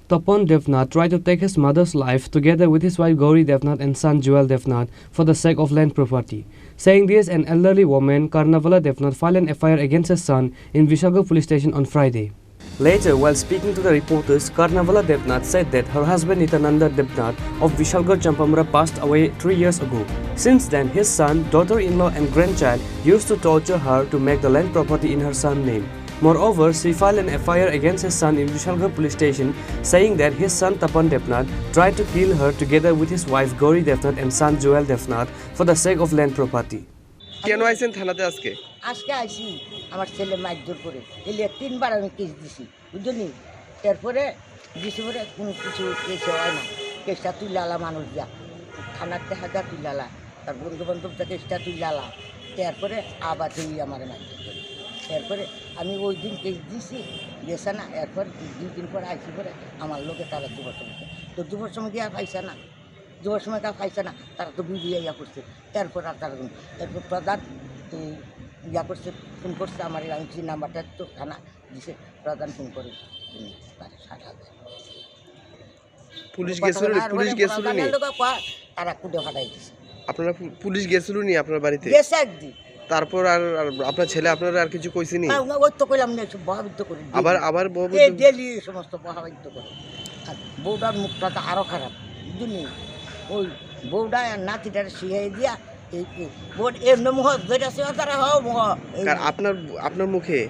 Tapan Devnath tried to take his mother's life together with his wife Gauri Devnath and son Joel Devnath for the sake of land property. Saying this, an elderly woman, Karnavala Devnath, filed an FIR against his son in Vishalgarh police station on Friday. Later, while speaking to the reporters, Karnavala Devnath said that her husband Nityananda Devnath of Vishalgarh Champamra passed away 3 years ago. Since then, his son, daughter-in-law and grandchild used to torture her to make the land property in her son's name. Moreover, she filed an FIR against his son in Vishalgarh police station, saying that his son Tapan Devnath tried to kill her together with his wife Gauri Devnath and son Joel Devnath for the sake of land property. কেন আইছেন থানাতে আজকে? আজকে আইসি আমার ছেলে মারধর করে এলে 3 বার আমি কেস দিছি বুঝলি তারপরে দিছি পরে কোনো কিছু কেস হয় না কেসটা তুইলালা মানুষ যা থানার টাকা তুইলালা তার বন্ধু বান্ধব কেসটা তুইলালা তারপরে আবার তুই আমার মারধর করে তারপরে আমি ওই দিন কেস দিছি গেছে না এরপর 2 দিন পরে আইসি পরে আমার লোকে তারা 2 বছর তো 2 বছর সময় গিয়া পাইছে না 2 বছর সময় পাইছে না তারা তো বুঝিয়ে ইয়া করছে তারপর আর তারা এরপর প্রধান ইয়া করছে ফোন করছে আমার আইনসি নাম্বারটা তো থানা দিছে প্রধান ফোন করে তারা 60,000 পুলিশ গেছিল নি তারা কুটে ফাটাই দিছে আপনারা পুলিশ গেছিল নি আপনার বাড়িতে গেছে একদিন তারপর আর আপনার ছেলে আপনারা আর কিছু কইছে নি ওই তো কইলাম না সব বহাবিত করে আবার ডেলি সমস্ত বহাবিত করে আর বউটার মুখটা তো আরো খারাপ বুঝলি ওই বউটা আর নাতিটার শিখাই দিয়া এই বোর্ড এমনি মুখ যেটা সে তারা মুখ আপনার মুখে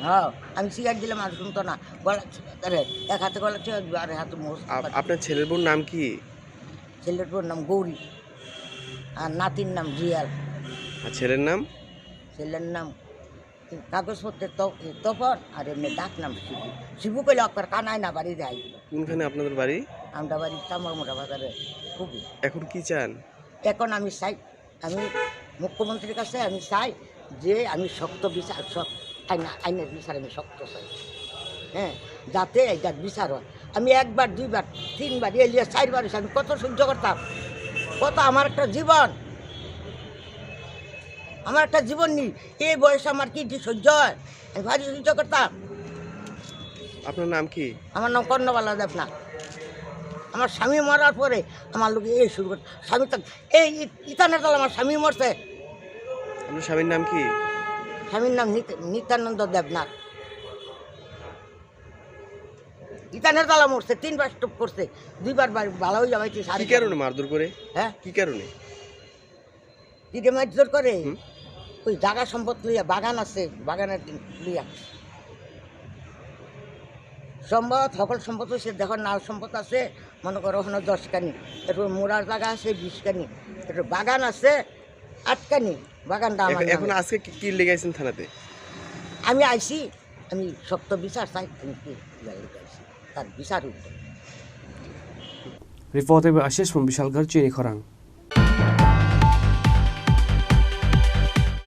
হ্যাঁ আমি সিগারেট দিলাম আর শুনতো না গলা আরে এক হাতে গলা আর হাতে মুখ আপনার ছেলের বোন নাম কি? ছেলের বোন নাম গৌরী আর নাতির নাম রিয়াল। আর ছেলের নাম? ছেলের নাম কাগজপত্রের তপন আর এমনি ডাক নাম শিবু। শিবু কইলে আপনার কানায় না বাড়ি যায়। কোনখানে আপনাদের বাড়ি? আমরা বাড়ি চামড়া বাজারে খুবই। এখন কি চান? এখন আমি চাই আমি মুখ্যমন্ত্রীর কাছে আমি চাই যে আমি শক্ত বিচার আইনের বিচার আমি শক্ত চাই, হ্যাঁ, যাতে এইটার বিচার হয়। আমি 1 বার 2 বার 3 বার এলিয়া 4 বার আমি কত সহ্য করতাম, কত আমার একটা জীবন, আমার একটা জীবন নেই এই বয়সে আমার কি সহ্য হয়, আমি ভারী সহ্য করতাম। আপনার নাম কি? আমার নাম কর্ণবালা দেবনাথ। আমার স্বামী মরার পরে আমার লোক এই শুরু করে স্বামী তো এই ইতানের দল আমার স্বামী মরছে। আপনার স্বামীর নাম কি? স্বামীর নাম নিত্যানন্দ দেবনাথ। ইতানের দলা মরছে, 3 বার স্টপ করছে, 2 বার ভালো হয়ে যাবে। কি কারণে মারধর করে? হ্যাঁ, কি কারণে দিদি মারধর করে? ওই জায়গা সম্পদ লইয়া, বাগান আছে, বাগানের লইয়া সম্পদ, সকল সম্পদ হয়েছে। দেখো নাল সম্পদ আছে মনে করো ওখানে 10 কানি, এরপর মোড়ার জায়গা আছে 20 কানি, এরপর বাগান আছে 8 কানি। বাগানটা আমার। এখন আজকে কি লেগাইছেন থানাতে? আমি আইছি, আমি শক্ত বিচার চাই, আমি কি তার বিচার উঠবে। Reported by Ashish from Vishalgarh, Chini Khorang.